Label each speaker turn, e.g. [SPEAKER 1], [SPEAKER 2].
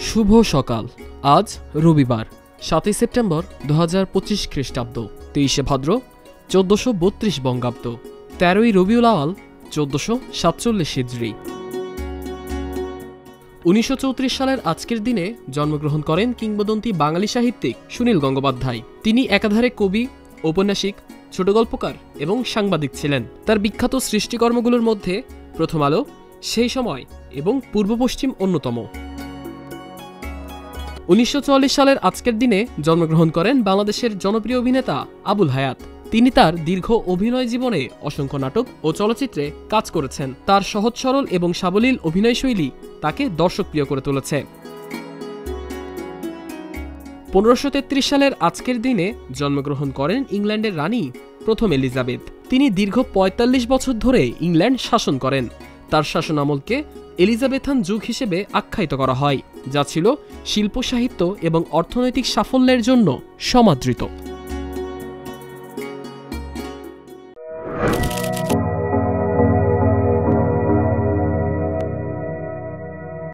[SPEAKER 1] শুভ সকাল। আজ রবিবার ৭ই সেপ্টেম্বর ২০২৫ খ্রিস্টাব্দ, ২৩শে ভাদ্র ১৪৩২ বঙ্গাব্দ, ১৩ই রবিউল আওয়াল ১৪৪৭ হিজরি। ১৯৩৪ সালের আজকের দিনে জন্মগ্রহণ করেন কিংবদন্তি বাঙালি সাহিত্যিক সুনীল গঙ্গোপাধ্যায়। তিনি একাধারে কবি, ঔপন্যাসিক, ছোট গল্পকার এবং সাংবাদিক ছিলেন। তার বিখ্যাত সৃষ্টিকর্মগুলোর মধ্যে প্রথম আলো, সেই সময় এবং পূর্ব পশ্চিম অন্যতম। ১৯৪৪ সালের আজকের দিনে জন্মগ্রহণ করেন বাংলাদেশের জনপ্রিয় অভিনেতা আবুল হায়াত। তিনি তার দীর্ঘ অভিনয় জীবনে অসংখ্য নাটক ও চলচ্চিত্রে কাজ করেছেন। তার সহজ সরল এবং সাবলীল অভিনয়শৈলী তাকে দর্শকপ্রিয় করে তুলেছে। ১৫৩৩ সালের আজকের দিনে জন্মগ্রহণ করেন ইংল্যান্ডের রানী প্রথম এলিজাবেথ। তিনি দীর্ঘ ৪৫ বছর ধরে ইংল্যান্ড শাসন করেন। তার শাসনামলকে এলিজাবেথান যুগ হিসেবে আখ্যায়িত করা হয়, যা ছিল শিল্প, সাহিত্য এবং অর্থনৈতিক সাফল্যের জন্য সমাদৃত।